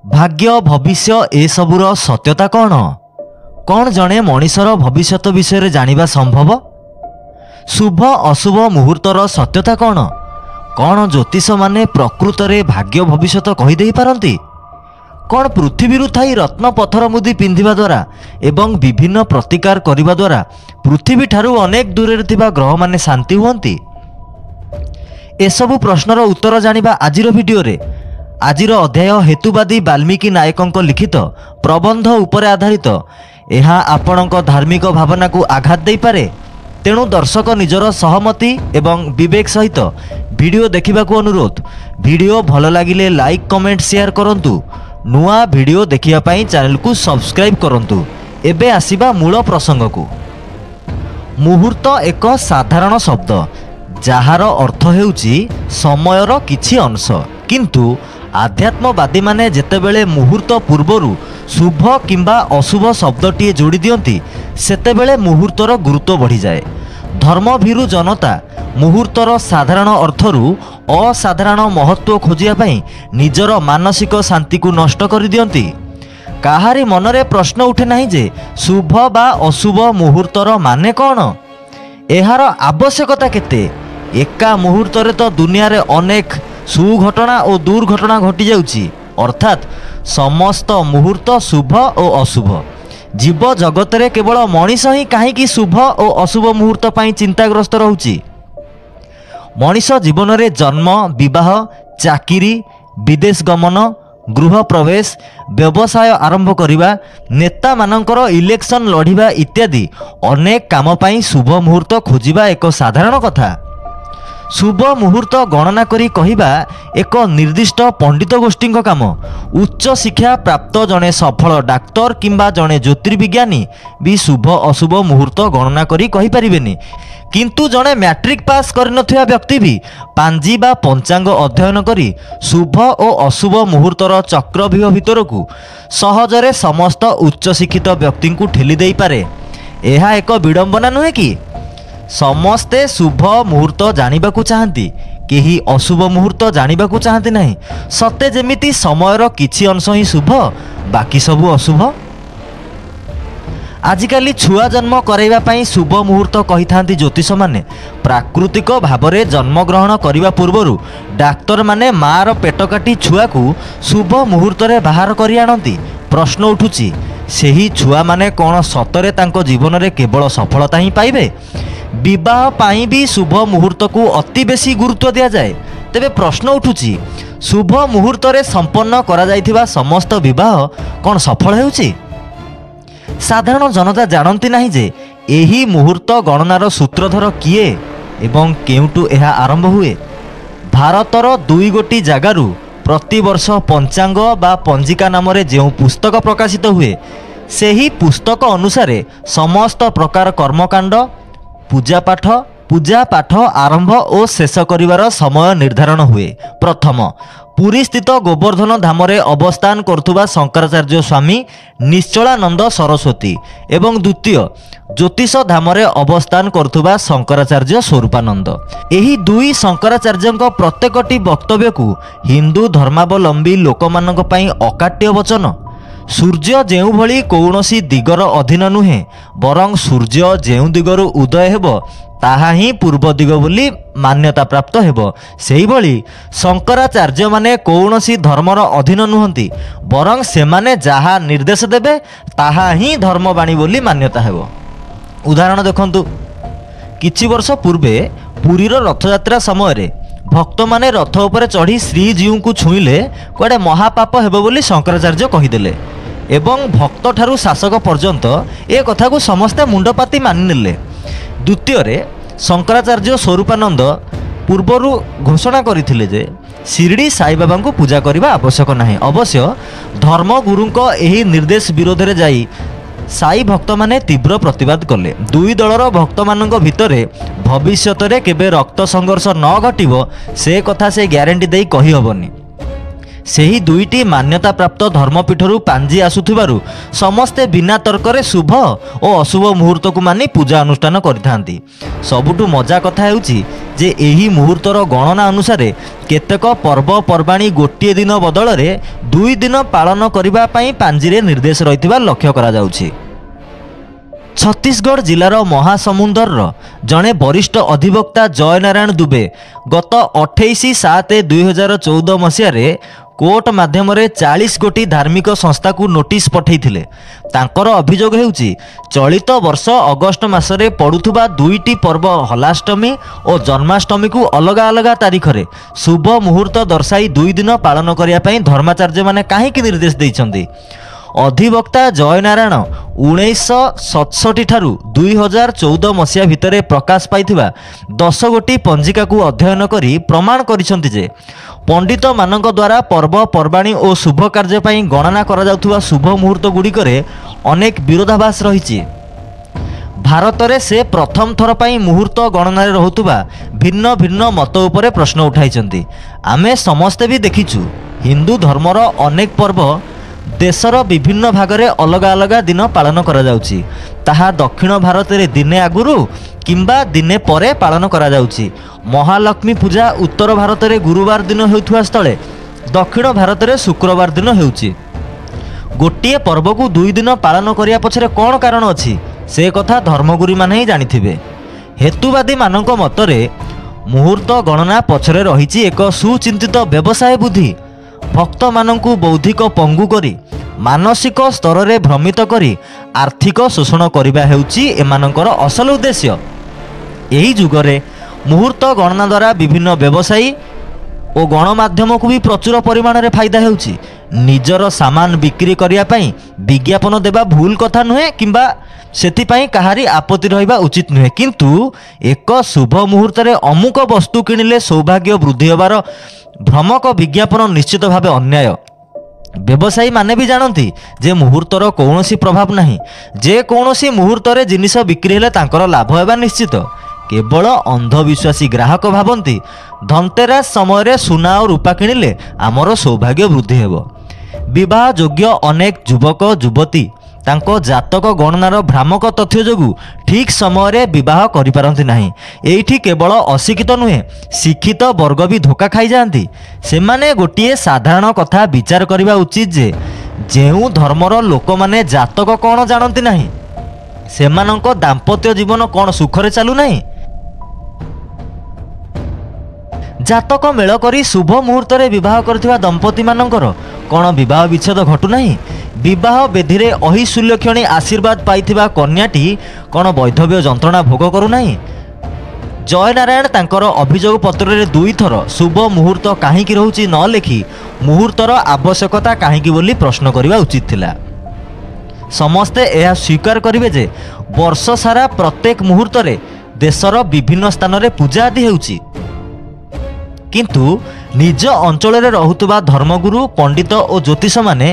भाग्य भविष्य ए सबुर सत्यता कौन कौन जड़े मनीषर भविष्यत विषय जानिबा संभव। शुभ अशुभ मुहूर्तर सत्यता कौन कौन ज्योतिष माने प्रकृत रे भाग्य भविष्यत कहीदे पारती। कौन पृथ्वी थाई रत्न पथर मुदी पिंधिबा द्वारा एवं विभिन्न प्रतिकार करिबा द्वारा पृथ्वी ठारू अनेक दूर थिबा ग्रह माने शांति हुअंती। एसबु प्रश्नर उत्तर जानिबा आजिर भिडियो रे। आजिर अध्याय हेतुवादी वाल्मीकि नायकों लिखित प्रबंध उपरे आधारित। यह आपणक धार्मिक भावना को आघात दे पारे, तेणु दर्शक निजर सहमति एवं विवेक सहित भिडियो देखा अनुरोध। भिडियो भल लगिले लाइक कमेंट शेयर करंतु। नुआ भिडियो देखिया पई चैनल को सब्सक्राइब करंतु। एबे आसीबा मूल प्रसंग को। मुहूर्त एक साधारण शब्द जार अर्थ हेउची समयर किछि अंश, किंतु आध्यात्मवादी माने जेतेबेले मुहूर्त पूर्वरु शुभ किंबा अशुभ शब्दटीए जोड़ी दियंती सेतेबेले मुहूर्तर गुरुत्व बढ़ी जाए। धर्मभीरु जनता मुहूर्तर साधारण अर्थरु असाधारण महत्व खोजिया पई निजर मानसिक शांति को नष्ट कर दियंती। काहारी मनरे प्रश्न उठे नहीं जे शुभ बा अशुभ मुहूर्तर माने कौन, एहार आवश्यकता केते। एका मुहूर्तरे तो दुनिया रे अनेक सुघटना और दुर्घटना घटी जाउची, अर्थात समस्त मुहूर्त शुभ और अशुभ। जीव जगत रे केवल मनीष ही कहीं शुभ और अशुभ मुहूर्त पाई चिंताग्रस्त रहउची। मनीष जीवन रे जन्म, विवाह, चाकिरी, विदेश गमन, गृह प्रवेश, व्यवसाय आरंभ करिबा, नेता मानकर इलेक्शन लढ़िबा इत्यादि अनेक काम पाई शुभ मुहूर्त खोजिबा एक साधारण कथा। शुभ मुहूर्त गणना करी कहिबा एक निर्दिष्ट पंडित गोष्ठी काम। उच्च शिक्षा प्राप्त जड़े सफल डाक्तर किंबा जड़े ज्योतिर्विज्ञानी भी शुभ अशुभ मुहूर्त गणना करी कहि परिबेनी, किंतु जड़े मैट्रिक पास करनथिया व्यक्ति भी पांजी बा पंचांग अध्ययन करी शुभ और अशुभ मुहूर्तर चक्रव्यूह भितर को सहजरे समस्त उच्च शिक्षित व्यक्ति को ठेली दे पारे। यह एक विडंबना नुहे कि समस्ते शुभ मुहूर्त जानिबा को चाहती, केही अशुभ मुहूर्त जानिबा को चाहती नहीं। सते जेमिति समयर किछि अंश ही शुभ, बाकी सबु अशुभ। आजिकाली छुआ जन्म कराइबा पई शुभ मुहूर्त कही थांती ज्योतिष माने। प्राकृतिक भावरे जन्म ग्रहण करिबा पूर्वरु डाक्तर माने मार पेट काटी छुआ को शुभ मुहूर्त रे बाहर करि आनंती। प्रश्न उठुची, सेही छुआ माने कोन सतरे तांको जीवन रे केवल सफलता ही पाइबे? विवाह पाई भी शुभ मुहूर्त को अति बेसी गुरुत्व दिया जाए। तेबे प्रश्न उठुची, शुभ मुहूर्त रे संपन्न करा जाइथिबा समस्त विवाह कोन सफल हेउची? साधारण जनता जानती नहीं जे एही मुहूर्त गणनार सूत्रधर किए एवं केउटू एहा आरंभ हुए। भारतर 2 गोटी जगारू प्रतिवर्ष पंचांग बा पंजिका नाम रे जेउ पुस्तक प्रकाशित हुए, सेही पुस्तक अनुसारे समस्त प्रकार कर्मकांड, पूजा पाठ आरंभ और शेष करिवार समय निर्धारण हुए। प्रथम, पुरी स्थित गोवर्धन धाम रे अवस्थान करथुबा शंकराचार्य स्वामी निश्चलानंद सरस्वती एवं द्वितीय, ज्योतिष धाम रे अवस्थान करथुबा शंकराचार्य स्वरूपानंद। एही दुई शंकराचार्यଙ୍କ प्रत्येकटी वक्तव्य को हिंदू धर्मावलंबी लोकमानଙ୍କ ପାଇଁ अकाट्य वचन। सूर्य जेउ भली कौनसी दिगर अधीन नुहे, बरं सूर्य जेउ दिगरु उदय हेब ताहा ही पूर्व दिग बोली मान्यता प्राप्त हेब। सेही भली शंकराचार्य माने कौनसी धर्मर अधीन नुहंती, बरं सेमाने जहा निर्देश देबे ताहा ही धर्मवाणी बोली मान्यता हेब। उदाहरण देखंतु, किछि वर्ष पूर्वे पुरीर रथयात्रा समय रे भक्त माने रथ उपरे चढ़ी श्रीजीव को छुईले कुआडे महापाप हेब बोली शंकराचार्य कहिदेले एवं भक्त ठारू शासक पर्यंत ए कथा को समस्ते मुंडपाती मानिनेले। द्वितीय रे शंकराचार्य स्वरूपानंद पूर्वरु घोषणा करथिले जे शिरडी साई बाबा को पूजा करने आवश्यक नहीं। अवश्य धर्मगुरुंको एही निर्देश विरोध रे जाई साई भक्त माने तीव्र प्रतिवाद कले। दुई दलर भक्त मानक भितरे भविष्यत रे केबे रक्त संघर्ष न घटिबो से कथा से ग्यारंटी देई कही हबनी। ସେହି ଦୁଇଟି ମାନ୍ୟତା ପ୍ରାପ୍ତ ଧର୍ମପୀଠରୁ ପାଞ୍ଜି ଆସୁଥିବାରୁ ସମସ୍ତେ ବିନା ତର୍କରେ ଶୁଭ ଓ ଅଶୁଭ ମୁହୂର୍ତ୍ତକୁ ମାନି ପୂଜା ଅନୁଷ୍ଠାନ କରିଥାନ୍ତି। ସବୁଠୁ ମଜା କଥା ହେଉଛି ଯେ ଏହି ମୁହୂର୍ତ୍ତର ଗଣନା ଅନୁସାରେ କେତେକ ପର୍ବପର୍ବାଣୀ ଗୋଟିଏ ଦିନ ବଦଳରେ 2 ଦିନ ପାଳନ କରିବା ପାଇଁ ପାଞ୍ଜିରେ ନିର୍ଦ୍ଦେଶ ରହିଥିବା ଲକ୍ଷ୍ୟ କରାଯାଉଛି। ଛତିଶଗଡ଼ ଜିଲ୍ଲାର ମହାସମୁନ୍ଦରର ଜଣେ ବରିଷ୍ଠ ଅଧିବକ୍ତା ଜୟନାରାୟଣ ଦୁବେ ଗତ 28/7/2014 ମସିହାରେ କୋର୍ଟ ମାଧ୍ୟମରେ 40 ଗୋଟି ଧାର୍ମିକ ସଂସ୍ଥାକୁ ନୋଟିସ୍ ପଠାଇଥିଲେ। ତାଙ୍କର ଅଭିଯୋଗ ହେଉଛି ଚଳିତ ବର୍ଷ ଅଗଷ୍ଟ ମାସରେ ପଡ଼ୁଥିବା 2ଟି ପର୍ବ ହଲାଷ୍ଟମୀ ଓ ଜନ୍ମାଷ୍ଟମୀକୁ ଅଲଗା ଅଲଗା ତାରିଖରେ ଶୁଭ ମୁହୂର୍ତ୍ତ ଦର୍ଶାଇ 2 ଦିନ ପାଳନ କରିବା ପାଇଁ ଧର୍ମାଚାର୍ଯ୍ୟମାନେ କାହିଁକି ନିର୍ଦ୍ଦେଶ ଦେଇଛନ୍ତି। ଅଧିବକ୍ତା ଜୟନାରାୟଣ 1967 ଠାରୁ 2014 ମସିହା ଭିତରେ ପ୍ରକାଶ ପାଇଥିବା 10 ଗୋଟି ପଞ୍ଜିକାକୁ ଅଧ୍ୟୟନ କରି ପ୍ରମାଣ କରିଛନ୍ତି ଯେ ପଣ୍ଡିତମାନଙ୍କ ଦ୍ୱାରା ପର୍ବପର୍ବାଣୀ ଓ ଶୁଭ କାର୍ଯ୍ୟ ପାଇଁ ଗଣନା କରାଯାଉଥିବା ଶୁଭ ମୁହୂର୍ତ୍ତ ଗୁଡ଼ିକରେ ଅନେକ ବିରୋଧାଭାସ ରହିଛି। ଭାରତରେ ସେ ପ୍ରଥମ ଥର ପାଇଁ ମୁହୂର୍ତ୍ତ ଗଣନାରେ ରହୁଥିବା ଭିନ୍ନ ଭିନ୍ନ ମତ ଉପରେ ପ୍ରଶ୍ନ ଉଠାଇଛନ୍ତି। ଆମେ ସମସ୍ତେ ବି ଦେଖିଛୁ ହିନ୍ଦୁ ଧର୍ମର ଅନେକ ପର୍ବ ଦେଶର ବିଭିନ୍ନ ଭାଗରେ ଅଲଗା ଅଲଗା ଦିନ ପାଳନ କରାଯାଉଛି। ତାହା ଦକ୍ଷିଣ ଭାରତରେ ଦିନେ ଆଗରୁ କିମ୍ବା ଦିନେ ପରେ ପାଳନ କରାଯାଉଛି। ମହାଲକ୍ଷ୍ମୀ ପୂଜା ଉତ୍ତର ଭାରତରେ ଗୁରୁବାର ଦିନ ହେଉଥିବା ସ୍ଥଳେ ଦକ୍ଷିଣ ଭାରତରେ ଶୁକ୍ରବାର ଦିନ ହେଉଛି। ଗୋଟିଏ ପର୍ବକୁ 2 ଦିନ ପାଳନ କରିବା ପଛରେ କ'ଣ କାରଣ ଅଛି ସେ କଥା ଧର୍ମଗୁରୁମାନେ ହିଁ ଜାଣିଥିବେ। ହେତୁବାଦୀମାନଙ୍କ ମତରେ ମୁହୂର୍ତ୍ତ ଗଣନା ପଛରେ ରହିଛି ଏକ ସୁଚିନ୍ତିତ ବ୍ୟବସାୟ ବୁଦ୍ଧି। ଭକ୍ତମାନଙ୍କୁ ବୌଦ୍ଧିକ ପଙ୍ଗୁ କରି ମାନସିକ ସ୍ତରରେ ଭ୍ରମିତ କରି ଆର୍ଥିକ ଶୋଷଣ କରିବା ହେଉଛି ଏମାନଙ୍କର ଅସଲ ଉଦ୍ଦେଶ୍ୟ। ଏହି ଯୁଗରେ ମୁହୂର୍ତ୍ତ ଗଣନା ଦ୍ୱାରା ବିଭିନ୍ନ ବ୍ୟବସାୟୀ ଓ ଗଣମାଧ୍ୟମକୁ ବି ପ୍ରଚୁର ପରିମାଣରେ ଫାଇଦା ହେଉଛି। ନିଜର ସାମାନ ବିକ୍ରି କରିବା ପାଇଁ ବିଜ୍ଞାପନ ଦେବା ଭୁଲ କଥା ନୁହେଁ କିମ୍ବା ସେଥିପାଇଁ କାହାରି ଆପତ୍ତି ରହିବା ଉଚିତ ନୁହେଁ, କିନ୍ତୁ ଏକ ଶୁଭ ମୁହୂର୍ତ୍ତରେ ଅମୁକ ବସ୍ତୁ କିଣିଲେ ସୌଭାଗ୍ୟ ବୃଦ୍ଧି ହେବାର ଭ୍ରମକ ବିଜ୍ଞାପନ ନିଶ୍ଚିତ ଭାବେ ଅନ୍ୟାୟ। ବ୍ୟବସାୟୀ ମାନେ ବି ଜାଣନ୍ତି ଯେ ମୁହୂର୍ତ୍ତର କୌଣସି ପ୍ରଭାବ ନାହିଁ। ଯେକୌଣସି ମୁହୂର୍ତ୍ତରେ ଜିନିଷ ବିକ୍ରି ହେଲେ ତାଙ୍କର ଲାଭ ହେବା ନିଶ୍ଚିତ। କେବଳ ଅନ୍ଧବିଶ୍ୱାସୀ ଗ୍ରାହକ ଭାବନ୍ତି ଧନତେରାସ ସମୟରେ ସୁନା ଓ ରୂପା କିଣିଲେ ଆମର ସୌଭାଗ୍ୟ ବୃଦ୍ଧି ହେବ। ବିବାହ ଯୋଗ୍ୟ ଅନେକ ଯୁବକ ଯୁବତୀ ତାଙ୍କ ଜାତକ ଗଣନାର ଭ୍ରାମକ ତଥ୍ୟ ଯୋଗୁଁ ଠିକ୍ ସମୟରେ ବିବାହ କରିପାରନ୍ତି ନାହିଁ। ଏଇଠି କେବଳ ଅଶିକ୍ଷିତ ନୁହେଁ ଶିକ୍ଷିତ ବର୍ଗ ବି ଧୋକା ଖାଇଯାଆନ୍ତି। ସେମାନେ ଗୋଟିଏ ସାଧାରଣ କଥା ବିଚାର କରିବା ଉଚିତ ଯେ ଯେଉଁ ଧର୍ମର ଲୋକମାନେ ଜାତକ କ'ଣ ଜାଣନ୍ତି ନାହିଁ ସେମାନଙ୍କ ଦାମ୍ପତ୍ୟ ଜୀବନ କ'ଣ ସୁଖରେ ଚାଲୁନାହିଁ। ଜାତକ ମେଳ କରି ଶୁଭ ମୁହୂର୍ତ୍ତରେ ବିବାହ କରିଥିବା ଦମ୍ପତିମାନଙ୍କର କ'ଣ ବିବାହ ବିଚ୍ଛେଦ ଘଟୁନାହିଁ। ବିବାହ ବେଦୀରେ ଅହିଶୂଲ୍ୟକ୍ଷଣୀ ଆଶୀର୍ବାଦ ପାଇଥିବା କନ୍ୟାଟି କ'ଣ ବୈଧବ୍ୟ ଯନ୍ତ୍ରଣା ଭୋଗ କରୁନାହିଁ। ଜୟନାରାୟଣ ତାଙ୍କର ଅଭିଯୋଗ ପତ୍ରରେ 2 ଥର ଶୁଭ ମୁହୂର୍ତ୍ତ କାହିଁକି ରହୁଛି ନ ଲେଖି ମୁହୂର୍ତ୍ତର ଆବଶ୍ୟକତା କାହିଁକି ବୋଲି ପ୍ରଶ୍ନ କରିବା ଉଚିତ ଥିଲା। ସମସ୍ତେ ଏହା ସ୍ୱୀକାର କରିବେ ଯେ ବର୍ଷ ସାରା ପ୍ରତ୍ୟେକ ମୁହୂର୍ତ୍ତରେ ଦେଶର ବିଭିନ୍ନ ସ୍ଥାନରେ ପୂଜା ଆଦି ହେଉଛି, କିନ୍ତୁ ନିଜ ଅଞ୍ଚଳରେ ରହୁଥିବା ଧର୍ମଗୁରୁ ପଣ୍ଡିତ ଓ ଜ୍ୟୋତିଷମାନେ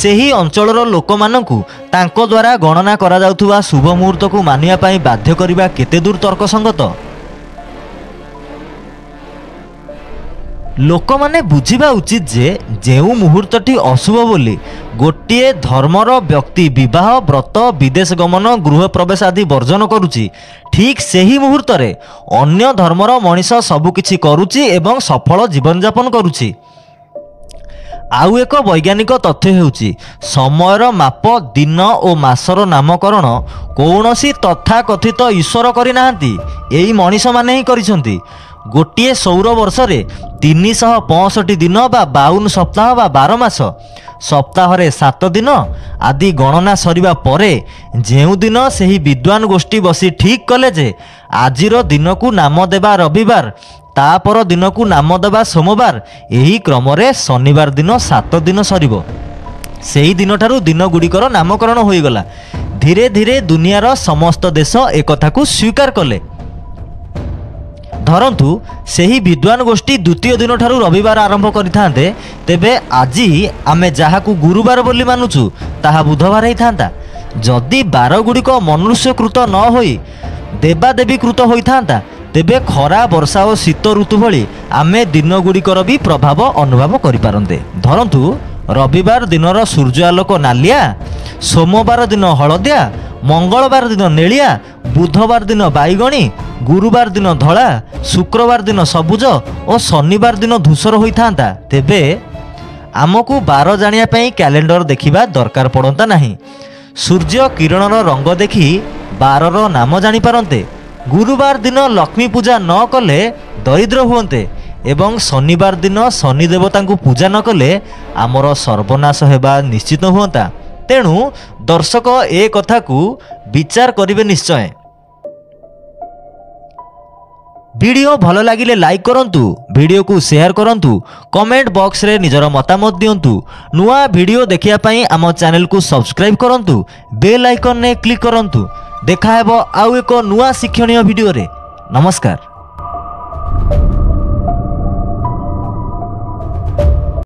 ସେହି ଅଞ୍ଚଳର ଲୋକମାନଙ୍କୁ ତାଙ୍କ ଦ୍ୱାରା ଗଣନା କରାଯାଉଥିବା ଶୁଭ ମୁହୂର୍ତ୍ତକୁ ମାନିବା ପାଇଁ ବାଧ୍ୟ କରିବା କେତେ ଦୂର ତର୍କସଙ୍ଗତ। ଲୋକମାନେ ବୁଝିବା ଉଚିତ ଯେ ଯେଉଁ ମୁହୂର୍ତ୍ତଟି ଅଶୁଭ ବୋଲି ଗୋଟିଏ ଧର୍ମର ବ୍ୟକ୍ତି ବିବାହ ବ୍ରତ ବିଦେଶ ଗମନ ଗୃହ ପ୍ରବେଶ ଆଦି ବର୍ଜନ କରୁଛି, ଠିକ୍ ସେହି ମୁହୂର୍ତ୍ତରେ ଅନ୍ୟ ଧର୍ମର ମଣିଷ ସବୁକିଛି କରୁଛି ଏବଂ ସଫଳ ଜୀବନଯାପନ କରୁଛି। ଆଉ ଏକ ବୈଜ୍ଞାନିକ ତଥ୍ୟ ହେଉଛି ସମୟର ମାପ ଦିନ ଓ ମାସର ନାମକରଣ କୌଣସି ତଥାକଥିତ ଈଶ୍ୱର କରିନାହାନ୍ତି, ଏଇ ମଣିଷମାନେ ହିଁ କରିଛନ୍ତି। ଗୋଟିଏ ସୌର ବର୍ଷରେ 365 ଦିନ ବା 52 ସପ୍ତାହ ବା 12 ମାସ, ସପ୍ତାହରେ 7 ଦିନ ଆଦି ଗଣନା ସରିବା ପରେ ଯେଉଁଦିନ ସେହି ବିଦ୍ୱାନ ଗୋଷ୍ଠୀ ବସି ଠିକ୍ କଲେ ଯେ ଆଜିର ଦିନକୁ ନାମ ଦେବା ରବିବାର, ତାପର ଦିନକୁ ନାମ ଦେବା ସୋମବାର, ଏହି କ୍ରମରେ ଶନିବାର ଦିନ 7 ଦିନ ସରିବ। ସେହି ଦିନଠାରୁ ଦିନଗୁଡ଼ିକର ନାମକରଣ ହୋଇଗଲା। ଧୀରେ ଧୀରେ ଦୁନିଆର ସମସ୍ତ ଦେଶ ଏକଥାକୁ ସ୍ୱୀକାର କଲେ। ଧରନ୍ତୁ ସେହି ବିଦ୍ୱାନ ଗୋଷ୍ଠୀ ଦ୍ୱିତୀୟ ଦିନଠାରୁ ରବିବାର ଆରମ୍ଭ କରିଥାନ୍ତେ, ତେବେ ଆଜି ଆମେ ଯାହାକୁ ଗୁରୁବାର ବୋଲି ମାନୁଛୁ ତାହା ବୁଧବାର ହେଇଥାନ୍ତା। ଯଦି ବାରଗୁଡ଼ିକ ମନୁଷ୍ୟକୃତ ନ ହୋଇ ଦେବାଦେବୀକୃତ ହୋଇଥାନ୍ତା ତେବେ ଖରା ବର୍ଷା ଓ ଶୀତ ଋତୁ ଭଳି ଆମେ ଦିନଗୁଡ଼ିକର ବି ପ୍ରଭାବ ଅନୁଭବ କରିପାରନ୍ତେ। ଧରନ୍ତୁ ରବିବାର ଦିନର ସୂର୍ଯ୍ୟ ଆଲୋକ ନାଲିଆ, ସୋମବାର ଦିନ ହଳଦିଆ, ମଙ୍ଗଳବାର ଦିନ ନେଳିଆ, ବୁଧବାର ଦିନ ବାଇଗଣୀ, ଗୁରୁବାର ଦିନ ଧଳା, ଶୁକ୍ରବାର ଦିନ ସବୁଜ ଓ ଶନିବାର ଦିନ ଧୂସର ହୋଇଥାନ୍ତା। ତେବେ ଆମକୁ ବାର ଜାଣିବା ପାଇଁ କ୍ୟାଲେଣ୍ଡର ଦେଖିବା ଦରକାର ପଡ଼ନ୍ତା ନାହିଁ। ସୂର୍ଯ୍ୟ କିରଣର ରଙ୍ଗ ଦେଖି ବାରର ନାମ ଜାଣିପାରନ୍ତେ। ଗୁରୁବାର ଦିନ ଲକ୍ଷ୍ମୀ ପୂଜା ନ କଲେ ଦରିଦ୍ର ହୁଅନ୍ତେ ଏବଂ ଶନିବାର ଦିନ ଶନି ଦେବତାଙ୍କୁ ପୂଜା ନ କଲେ ଆମର ସର୍ବନାଶ ହେବା ନିଶ୍ଚିତ ହୁଅନ୍ତା। ତେଣୁ ଦର୍ଶକ ଏ କଥାକୁ ବିଚାର କରିବେ ନିଶ୍ଚୟ। ভিডিও ভাল লাগিলে লাইক করন্তু, ভিডিওକୁ সেয়ার করন্তু, কমেন্ট বক্সরে নিজর মতামত দিয়ন্তু। নূয়া ভিডিও দেখিয়া পাই আম চ্যানেলକୁ সবস্ক্রাইব করন্তু, বেল আইকনে ক্লিক করন্তু। দেখা ହେବ ଆଉ ଏକ ନୂଆ ଶିକ୍ଷଣୀୟ ଭିଡ଼ିଓରେ। ନମସ୍କାର।